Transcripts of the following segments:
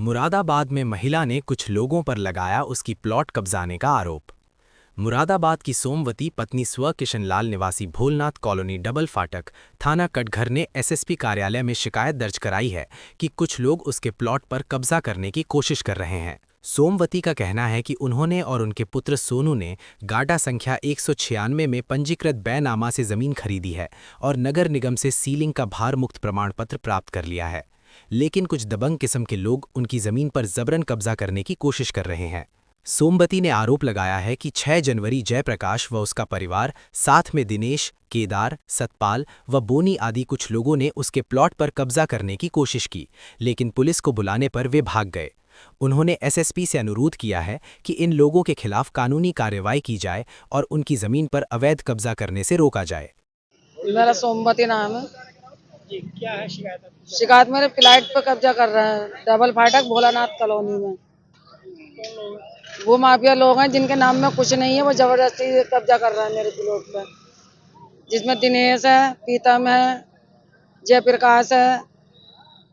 मुरादाबाद में महिला ने कुछ लोगों पर लगाया उसकी प्लॉट कब्जाने का आरोप। मुरादाबाद की सोमवती पत्नी स्व किशनलाल निवासी भोलनाथ कॉलोनी डबल फाटक थाना कटघर ने एसएसपी कार्यालय में शिकायत दर्ज कराई है कि कुछ लोग उसके प्लॉट पर कब्जा करने की कोशिश कर रहे हैं। सोमवती का कहना है कि उन्होंने और उनके पुत्र सोनू ने गाटा संख्या 196 में पंजीकृत बैनामा से जमीन खरीदी है और नगर निगम से सीलिंग का भार मुक्त प्रमाण पत्र प्राप्त कर लिया है, लेकिन कुछ दबंग किस्म के लोग उनकी जमीन पर जबरन कब्जा करने की कोशिश कर रहे हैं। सोमवती ने आरोप लगाया है कि 6 जनवरी जयप्रकाश व उसका परिवार, साथ में दिनेश, केदार, सतपाल व बोनी आदि कुछ लोगों ने उसके प्लॉट पर कब्जा करने की कोशिश की, लेकिन पुलिस को बुलाने पर वे भाग गए। उन्होंने एसएसपी से अनुरोध किया है कि इन लोगों के खिलाफ कानूनी कार्रवाई की जाए और उनकी जमीन पर अवैध कब्जा करने से रोका जाए। मेरा सोमवती नाम है जी, क्या है शिकायत? शिकायत मेरे फ्लैट पे कब्जा कर रहे हैं डबल फाटक भोलानाथ कॉलोनी में। कौन लोग हैं? वो माफिया लोग हैं जिनके नाम में कुछ नहीं है, वो जबरदस्ती कब्जा कर रहे हैं मेरे प्लॉट पे, जिसमें दिनेश है, प्रीतम है, जयप्रकाश है।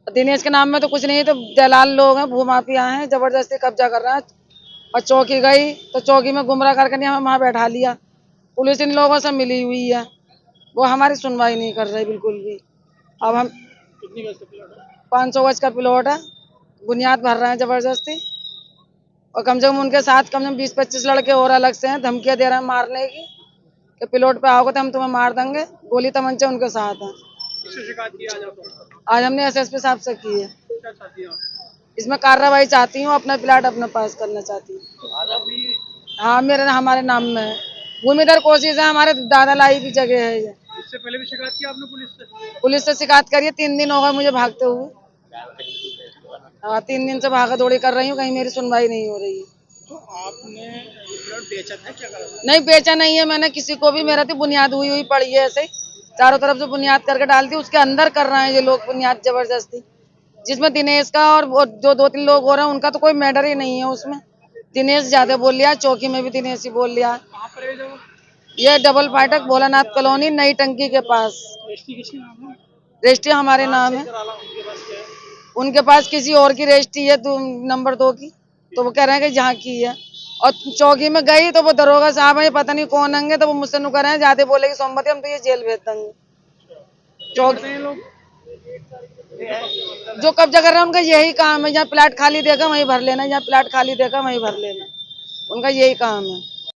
दिनेश के नाम में तो कुछ नहीं है, तो दलाल लोग हैं, भू माफिया हैं, जबरदस्ती कब्जा कर रहे हैं। और चौकी गई तो चौकी में गुमराह करके नहीं हमें वहाँ बैठा लिया। पुलिस इन लोगों से मिली हुई है, वो हमारी सुनवाई नहीं कर रही बिल्कुल भी। अब हम कितनी गज का प्लॉट है? 500 गज का प्लॉट है, बुनियाद भर रहे हैं जबरदस्ती। और कम से कम उनके साथ कम से कम 20-25 लड़के और अलग से हैं, धमकियां दे रहे हैं मारने की कि प्लॉट पे आओगे तो हम तुम्हें मार देंगे। गोली तमंचे उनके साथ हैं। किससे शिकायत की आज आपने? आज हमने एसएसपी साहब से की है। क्या चाहती हैं आप? इसमें कार्रवाई चाहती हूँ, अपना प्लाट अपना पास करना चाहती हूँ। आप भी हाँ, हमारे नाम में है। भूमिधर कोशिश है, हमारे दादा लाई की जगह है ये। इससे पहले भी शिकायत की आपने पुलिस से? पुलिस से शिकायत करिए, 3 दिन हो गए मुझे भागते हुए। हाँ, 3 दिन से भागा दौड़ी कर रही हूँ, कहीं मेरी सुनवाई नहीं हो रही है। तो आपने ये प्लॉट बेचा था, क्या करा था? नहीं बेचा नहीं है मैंने किसी को भी, मेरा तो बुनियाद हुई हुई पड़ी है ऐसे ही, चारों तरफ से बुनियाद करके डाल दी, उसके अंदर कर रहे हैं ये लोग बुनियाद जबरदस्ती। जिसमें दिनेश का और वो जो 2-3 लोग हो रहे हैं उनका तो कोई मैटर ही नहीं है उसमें। दिनेश ज्यादा बोल लिया, चौकी में भी दिनेश ही बोल लिया। कहाँ पर है जो ये डबल फाटक भोलानाथ कॉलोनी नई टंकी के पास। रजिस्ट्री किसके नाम है? रजिस्ट्री हमारे नाम है, करा ला, उनके पास क्या है? उनके पास किसी और की रजिस्ट्री है, नंबर 2 की, तो वो कह रहे हैं कि जहाँ की है। और चौकी में गई तो वो दरोगा साहब है, ये पता नहीं कौन होंगे, तो वो मुझसे नु कर रहे हैं, जाते बोलेगी सोमवती हम तो ये जेल भेज देंगे। क्या करते हैं ये लोग? जो कब्जा कर रहे हैं उनका यही काम है, जहाँ प्लाट खाली देखा वहीं भर लेना, जहाँ प्लाट खाली देखा वहीं भर लेना, उनका यही काम है।